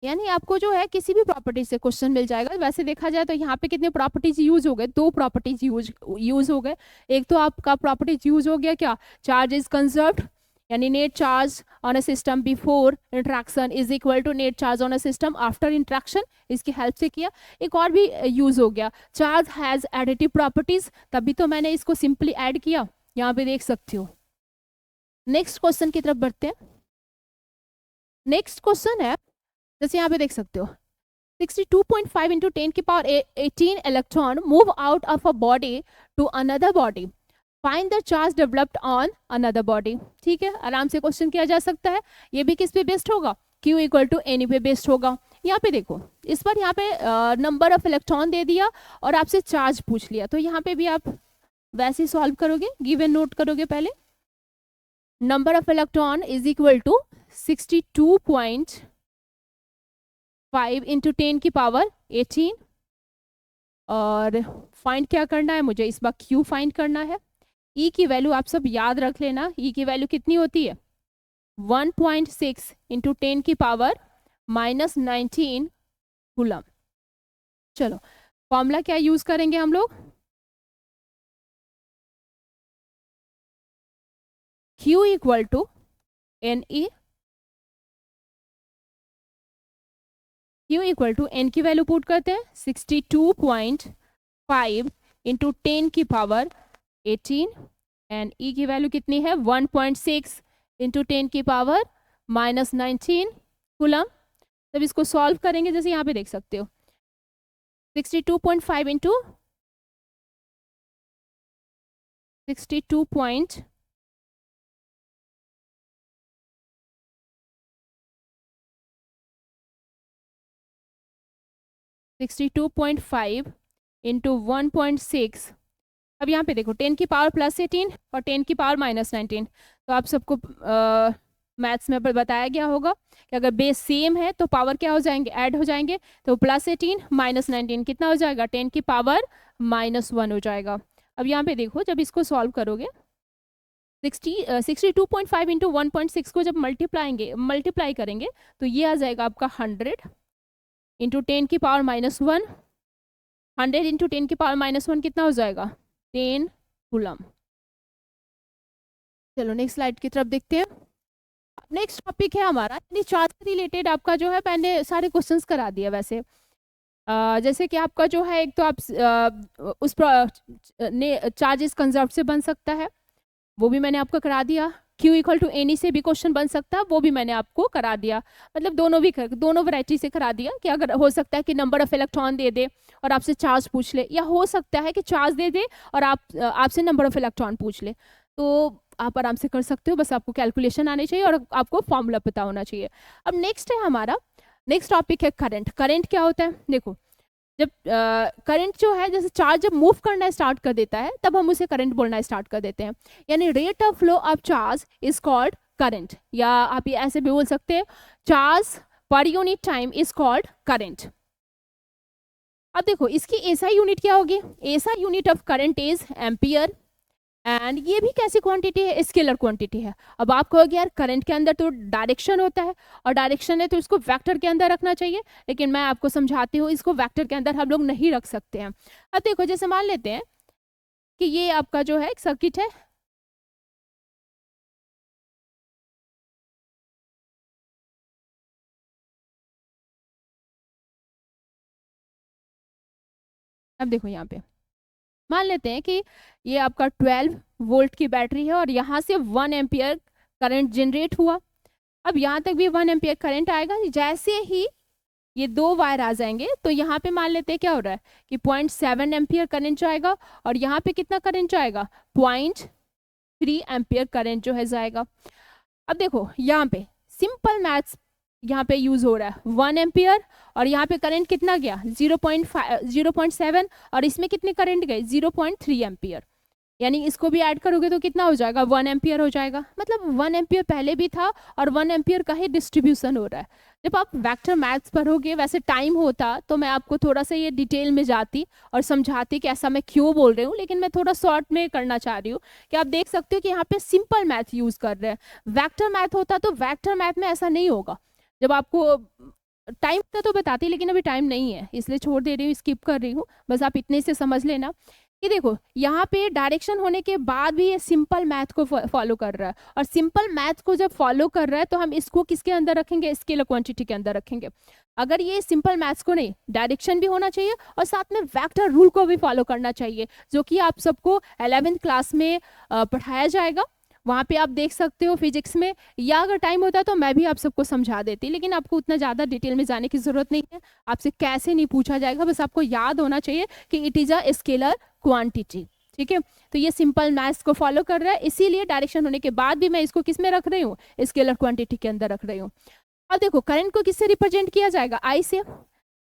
यानी आपको जो है किसी भी प्रॉपर्टी से क्वेश्चन मिल जाएगा। वैसे देखा जाए तो यहाँ पे कितने प्रॉपर्टीज यूज हो गए, 2 प्रॉपर्टीज यूज हो गए। एक तो आपका प्रॉपर्टीज यूज हो गया क्या, चार्ज इज कंजर्व्ड, यानी net charge on a system before interaction is equal to net charge on a system after interaction, इसकी हेल्प से किया। एक और भी यूज हो गया, चार्ज हैज एडिटिव प्रॉपर्टीज, तभी तो मैंने इसको सिंपली ऐड किया, यहाँ पे देख सकते हो। नेक्स्ट क्वेश्चन की तरफ बढ़ते हैं। नेक्स्ट क्वेश्चन है, जैसे यहाँ पे देख सकते हो, 62.5 इंटू 10 की power 18 electron move out of a body to another body, find the charge developed on another body. ठीक है, आराम से क्वेश्चन किया जा सकता है। ये भी किस पे बेस्ड होगा, Q इक्वल टू एन पे बेस्ड होगा। यहाँ पे देखो, इस पर यहाँ पे नंबर ऑफ इलेक्ट्रॉन दे दिया और आपसे चार्ज पूछ लिया, तो यहाँ पे भी आप वैसे ही सॉल्व करोगे, गिवन नोट करोगे पहले। Number of electron is equal to 62.5 into 10 की पावर 18, और फाइंड क्या करना है मुझे, इस बार Q फाइंड करना है। E की वैल्यू आप सब याद रख लेना, E की वैल्यू कितनी होती है 1.6 इंटू 10 की पावर -19 कूलम। चलो फॉर्मूला क्या यूज करेंगे हम लोग, Q equal to NE, Q equal to N की वैल्यू पुट करते हैं 62.5 इंटू 10 की पावर 18, एंड E की वैल्यू कितनी है 1.6 इंटू 10 की पावर -19 कूलम। तब इसको सॉल्व करेंगे, जैसे यहाँ पे देख सकते हो 62.5 इंटू 62.5 इंटू 1.6। अब यहाँ पे देखो 10 की पावर +18 और 10 की पावर -19, तो आप सबको मैथ्स में बताया गया होगा कि अगर बेस सेम है तो पावर क्या हो जाएंगे, ऐड हो जाएंगे, तो +18 -19 कितना हो जाएगा 10 की पावर -1 हो जाएगा। अब यहाँ पे देखो, जब इसको सॉल्व करोगे 62.5 इंटू 1.6 को जब मल्टीप्लाई करेंगे तो ये आ जाएगा आपका 100 इंटू 10 की पावर -1, 100 इंटू 10 की पावर -1 कितना हो जाएगा 10 कूलम। चलो नेक्स्ट स्लाइड की तरफ देखते हैं। नेक्स्ट टॉपिक है हमारा चार्ज से रिलेटेड, आपका जो है मैंने सारे क्वेश्चंस करा दिया वैसे। जैसे कि आपका जो है, एक तो आप उस चार्जेस कंजर्व से बन सकता है, वो भी मैंने आपको करा दिया। Q इक्वल टू एनी से भी क्वेश्चन बन सकता है, वो भी मैंने आपको करा दिया। मतलब दोनों वैरायटी से करा दिया कि अगर हो सकता है कि नंबर ऑफ इलेक्ट्रॉन दे दे और आपसे चार्ज पूछ ले, या हो सकता है कि चार्ज दे दे और आपसे नंबर ऑफ इलेक्ट्रॉन पूछ ले, तो आप आराम से कर सकते हो। बस आपको कैलकुलेशन आनी चाहिए और आपको फॉर्मूला पता होना चाहिए। अब नेक्स्ट है हमारा, नेक्स्ट टॉपिक है करंट। करंट क्या होता है, देखो जब करंट जो है, जैसे चार्ज जब मूव करना स्टार्ट कर देता है तब हम उसे करंट बोलना स्टार्ट कर देते हैं, यानी rate of flow of charge is called current, या आप ये ऐसे भी बोल सकते हैं charge per unit time is called current. अब देखो इसकी एसआई यूनिट क्या होगी, SI unit of current is ampere, and ये भी कैसी क्वांटिटी है, स्केलर क्वांटिटी है। अब आप कहोगे यार करंट के अंदर तो डायरेक्शन होता है, और डायरेक्शन है तो इसको वेक्टर के अंदर रखना चाहिए, लेकिन मैं आपको समझाती हूँ इसको वेक्टर के अंदर हम लोग नहीं रख सकते हैं। अब देखो जैसे मान लेते हैं कि ये आपका जो है एक सर्किट है, अब देखो यहाँ पे मान लेते हैं कि ये आपका 12 वोल्ट की बैटरी है और यहाँ से 1 एम्पियर करंट जनरेट हुआ। अब यहाँ तक भी 1 एम्पियर करंट आएगा, जैसे ही ये 2 वायर आ जाएंगे तो यहाँ पे मान लेते हैं क्या हो रहा है कि 0.7 एम्पियर करंट जाएगा, और यहाँ पे कितना करंट जाएगा 0.3 एम्पियर करंट जो है जाएगा। अब देखो यहाँ पे सिंपल मैथ्स यहाँ पे यूज हो रहा है 1 एम्पियर, और यहाँ पे करंट कितना गया 0.7, और इसमें कितने करंट गए 0.3 एम्पियर, यानी इसको भी ऐड करोगे तो कितना हो जाएगा 1 एम्पियर हो जाएगा। मतलब 1 एम्पियर पहले भी था और 1 एम्पियर का ही डिस्ट्रीब्यूशन हो रहा है। जब आप वेक्टर मैथ्स पढ़ोगे, वैसे टाइम होता तो मैं आपको थोड़ा सा ये डिटेल में जाती और समझाती कि ऐसा मैं क्यों बोल रही हूँ, लेकिन मैं थोड़ा शॉर्ट में करना चाह रही हूँ कि आप देख सकते हो कि यहाँ पे सिंपल मैथ यूज कर रहे हैं। वेक्टर मैथ होता तो वेक्टर मैथ में ऐसा नहीं होगा। जब आपको टाइम का तो बताती, लेकिन अभी टाइम नहीं है इसलिए छोड़ दे रही हूँ, स्किप कर रही हूँ, बस आप इतने से समझ लेना कि देखो यहाँ पे डायरेक्शन होने के बाद भी ये सिंपल मैथ को फॉलो कर रहा है, और सिंपल मैथ को जब फॉलो कर रहा है तो हम इसको किसके अंदर रखेंगे, स्केलर क्वांटिटी के अंदर रखेंगे। अगर ये सिंपल मैथ्स को नहीं, डायरेक्शन भी होना चाहिए और साथ में वेक्टर रूल को भी फॉलो करना चाहिए, जो कि आप सबको 11th क्लास में पढ़ाया जाएगा। वहाँ पे आप देख सकते हो फिजिक्स में, या अगर टाइम होता तो मैं भी आप सबको समझा देती, लेकिन आपको उतना ज़्यादा डिटेल में जाने की ज़रूरत नहीं है। आपसे कैसे नहीं पूछा जाएगा, बस आपको याद होना चाहिए कि it is a scalar quantity. ठीक है, तो ये सिंपल मैथ्स को फॉलो कर रहा है, इसीलिए डायरेक्शन होने के बाद भी मैं इसको किस में रख रही हूँ, स्केलर क्वांटिटी के अंदर रख रही हूँ। अब देखो करंट को किससे रिप्रेजेंट किया जाएगा, आई से।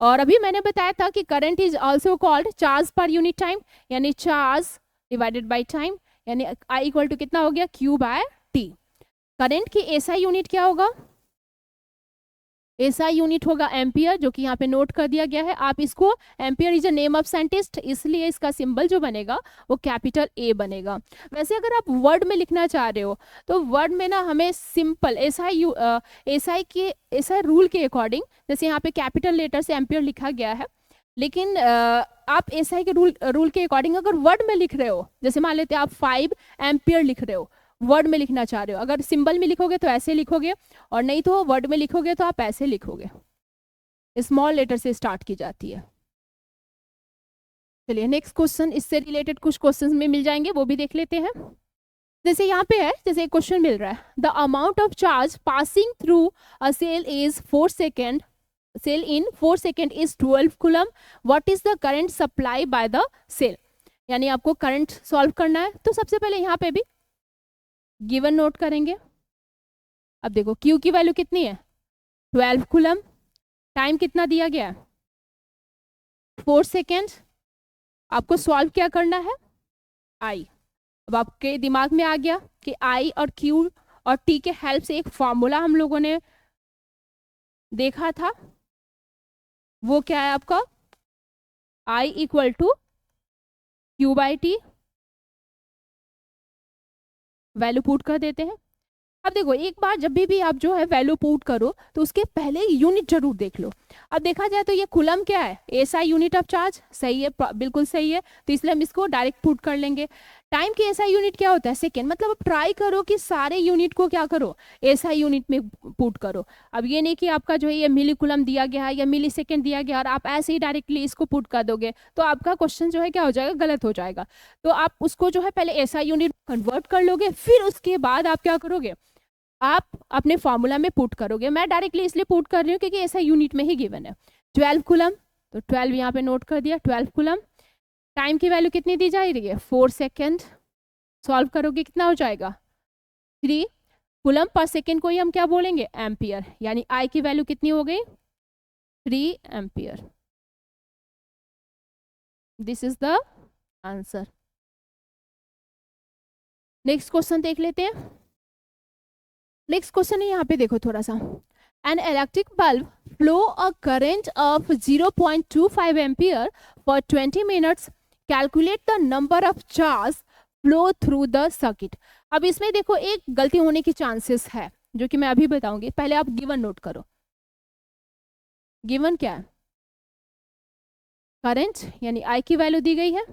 और अभी मैंने बताया था कि current is also called charge per unit time, यानी चार्ज डिवाइडेड बाय टाइम, यानी आई इक्वल टू कितना हो गया, क्यू बाय टी। करंट की एसआई यूनिट क्या होगा, एसआई यूनिट होगा एम्पियर, जो कि यहाँ पे नोट कर दिया गया है। आप इसको, ampere is a name of scientist, इसलिए इसका सिंबल जो बनेगा वो कैपिटल ए बनेगा। वैसे अगर आप वर्ड में लिखना चाह रहे हो तो वर्ड में ना हमें सिंपल एसआई रूल के अकॉर्डिंग, जैसे यहाँ पे कैपिटल लेटर से एम्पियर लिखा गया है, लेकिन आप एसआई के रूल के अकॉर्डिंग अगर वर्ड में लिख रहे हो, जैसे मान लेते हैं आप 5 एम्पियर लिख रहे हो, वर्ड में लिखना चाह रहे हो, अगर सिंबल में लिखोगे तो ऐसे लिखोगे, और नहीं तो वर्ड में लिखोगे तो आप ऐसे लिखोगे, स्मॉल लेटर से स्टार्ट की जाती है। चलिए नेक्स्ट क्वेश्चन, इससे रिलेटेड कुछ क्वेश्चंस में मिल जाएंगे, वो भी देख लेते हैं। जैसे यहाँ पे है, जैसे एक क्वेश्चन मिल रहा है, the amount of charge passing through a cell is 4 second, cell in 4 second is 12 coulomb, what is the current supply by the cell. यानी आपको करंट सॉल्व करना है, तो सबसे पहले यहाँ पे भी गिवन नोट करेंगे। अब देखो Q की वैल्यू कितनी है, 12 कूलम, टाइम कितना दिया गया है, 4 सेकेंड। आपको सॉल्व क्या करना है, I। अब आपके दिमाग में आ गया कि I और Q और T के हेल्प से एक फॉर्मूला हम लोगों ने देखा था, वो क्या है आपका, I equal to Q by T. Value put कर देते हैं। अब देखो एक बार जब भी आप जो है वैल्यू पुट करो तो उसके पहले यूनिट जरूर देख लो। अब देखा जाए तो ये कूलम क्या है, एसआई यूनिट ऑफ चार्ज, सही है, बिल्कुल सही है, तो इसलिए हम इसको डायरेक्ट पुट कर लेंगे। टाइम की एसआई यूनिट क्या होता है, सेकेंड, मतलब अब ट्राई करो कि सारे यूनिट को क्या करो, एसआई यूनिट में पुट करो। अब ये नहीं कि आपका जो है ये मिली कूलम दिया गया है या मिली सेकेंड दिया गया और आप ऐसे ही डायरेक्टली इसको पुट कर दोगे तो आपका क्वेश्चन जो है क्या हो जाएगा, गलत हो जाएगा। तो आप उसको जो है पहले एसआई यूनिट कन्वर्ट कर लोगे, फिर उसके बाद आप क्या करोगे, आप अपने फॉर्मूला में पुट करोगे। मैं डायरेक्टली इसलिए पुट कर रही हूँ क्योंकि ऐसा यूनिट में ही गिवन है। 12 कूलम, तो 12 यहाँ पे नोट कर दिया, 12 कूलम। टाइम की वैल्यू कितनी दी जा रही है, 4 सेकेंड। सॉल्व करोगे कितना हो जाएगा, 3 कूलम पर सेकेंड को ही हम क्या बोलेंगे, एम्पियर, यानी आई की वैल्यू कितनी हो गई, 3 ampere. This is the answer. Next question देख लेते हैं। नेक्स्ट क्वेश्चन है यहाँ पे देखो थोड़ा सा, an electric bulb flow a current of 0.25 ampere for 20 minutes, calculate the number of charge flow through the circuit. अब इसमें देखो एक गलती होने की चांसेस है जो कि मैं अभी बताऊंगी, पहले आप गिवन नोट करो। गिवन क्या है, करंट यानी आई की वैल्यू दी गई है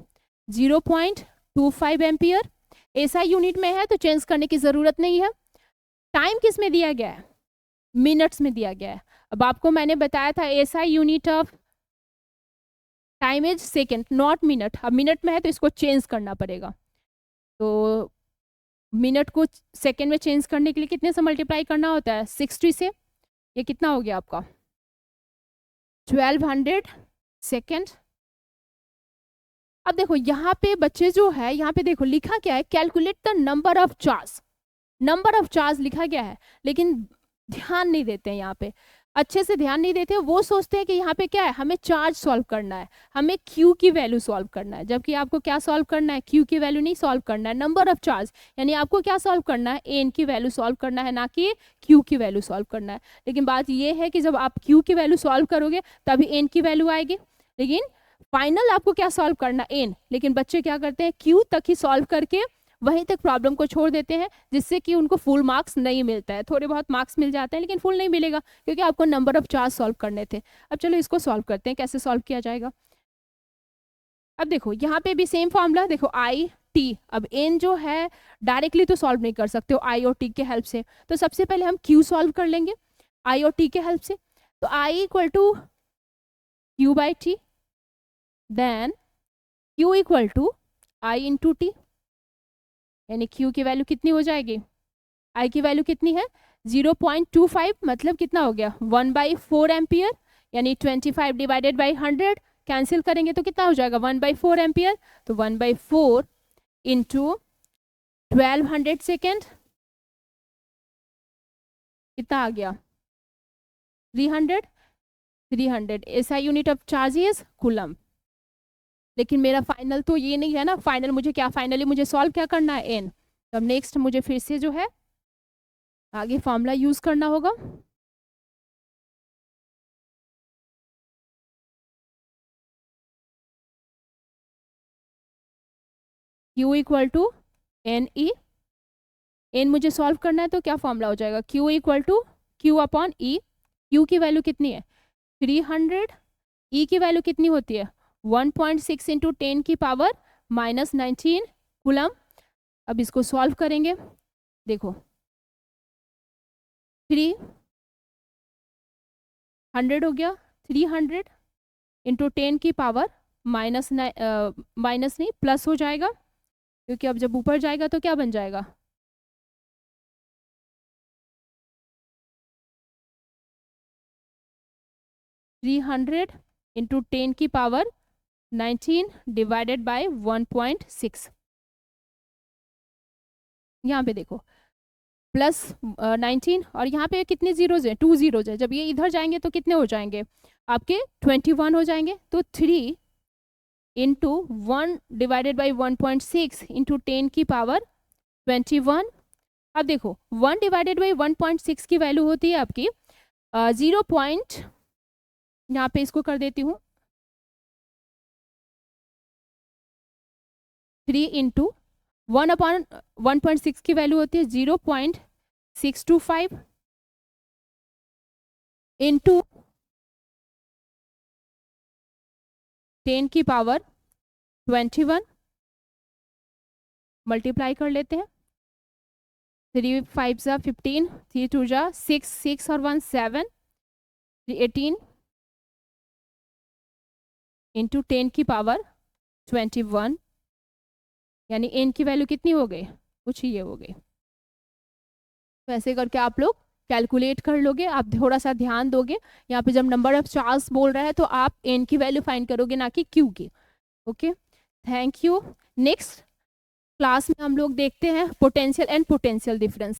0.25 एम्पियर, एसआई यूनिट में है तो चेंज करने की जरूरत नहीं है। टाइम किस में दिया गया है, मिनट्स में दिया गया है। अब आपको मैंने बताया था SI unit of time is second not minute, अब मिनट में है तो इसको चेंज करना पड़ेगा। तो मिनट को सेकेंड में चेंज करने के लिए कितने से मल्टीप्लाई करना होता है, 60 से, ये कितना हो गया आपका 1200 सेकेंड। अब देखो यहाँ पे बच्चे जो है, यहाँ पे देखो लिखा क्या है, calculate the number of charge, number of charge लिखा गया है, लेकिन ध्यान नहीं देते हैं, यहाँ पे अच्छे से ध्यान नहीं देते, वो सोचते हैं कि यहाँ पे क्या है, हमें चार्ज सॉल्व करना है, हमें क्यू की वैल्यू सॉल्व करना है, जबकि आपको क्या सॉल्व करना है, क्यू की वैल्यू नहीं सॉल्व करना है, नंबर ऑफ चार्ज, यानी आपको क्या सॉल्व करना है, एन की वैल्यू सॉल्व करना है, ना कि क्यू की वैल्यू सॉल्व करना है। लेकिन बात ये है कि जब आप क्यू की वैल्यू सॉल्व करोगे तभी एन की वैल्यू आएगी, लेकिन फाइनल आपको क्या सॉल्व करना, एन। लेकिन बच्चे क्या करते हैं, क्यू तक ही सॉल्व करके वहीं तक प्रॉब्लम को छोड़ देते हैं, जिससे कि उनको फुल मार्क्स नहीं मिलता है। थोड़े बहुत मार्क्स मिल जाते हैं लेकिन फुल नहीं मिलेगा, क्योंकि आपको नंबर ऑफ चार्ज सॉल्व करने थे। अब चलो इसको सॉल्व करते हैं, कैसे सॉल्व किया जाएगा। अब देखो यहाँ पे भी सेम फॉर्मूला, देखो आई टी, अब एन जो है डायरेक्टली तो सॉल्व नहीं कर सकते हो आई और टी के हेल्प से, तो सबसे पहले हम क्यू सॉल्व कर लेंगे आई और टी के हेल्प से। तो I equal to Q by T, then Q equal to I into T, यानी क्यू की वैल्यू कितनी हो जाएगी, आई की वैल्यू कितनी है 0.25, मतलब कितना हो गया 1/4 एम्पियर, यानी 25 डिवाइडेड बाई 100 कैंसिल करेंगे तो कितना हो जाएगा 1/4 एम्पियर। तो 1/4 इंटू 1200 सेकेंड कितना आ गया 300 300 SI unit of charge is coulomb. लेकिन मेरा फाइनल तो ये नहीं है ना, फाइनल मुझे क्या, फाइनली मुझे सॉल्व क्या करना है, एन। तो अब नेक्स्ट मुझे फिर से जो है आगे फॉर्मूला यूज करना होगा। Q equal to N E, N मुझे सॉल्व करना है तो क्या फॉर्मूला हो जाएगा, Q equal to Q upon E. Q की वैल्यू कितनी है 300, ई की वैल्यू कितनी होती है 1.6 इंटू 10 की पावर -19 कूलम। अब इसको सॉल्व करेंगे, देखो 300 हो गया, 300 इंटू 10 की पावर माइनस नहीं प्लस हो जाएगा, क्योंकि अब जब ऊपर जाएगा तो क्या बन जाएगा 300 इंटू 10 की पावर 19 डिवाइडेड बाय 1.6। यहाँ पे देखो प्लस 19 और यहाँ पे कितने जीरोज हैं, 2 जीरोज है। जब ये इधर जाएंगे तो कितने हो जाएंगे आपके 21 हो जाएंगे। तो 3 इंटू 1 डिवाइडेड बाई 1.6 इंटू 10 की पावर 21। अब देखो 1 डिवाइडेड बाई 1.6 की वैल्यू होती है आपकी 0 पॉइंट, यहाँ पे इसको कर देती हूँ 3 इंटू 1 अपॉन 1.6 की वैल्यू होती है 0.625 इंटू 10 की पावर 21, मल्टीप्लाई कर लेते हैं 3 5 जा 15, 3 2 जा 6, 6 और 1 7, 18 इंटू 10 की पावर 21, यानी n की वैल्यू कितनी हो गई, कुछ ही ये हो गई। तो ऐसे करके आप लोग कैलकुलेट कर लोगे, आप थोड़ा सा ध्यान दोगे। यहाँ पे जब नंबर ऑफ चार्ज बोल रहा है तो आप n की वैल्यू फाइंड करोगे, ना कि q की। Okay, thank you. Next class में हम लोग देखते हैं पोटेंशियल एंड पोटेंशियल डिफरेंस।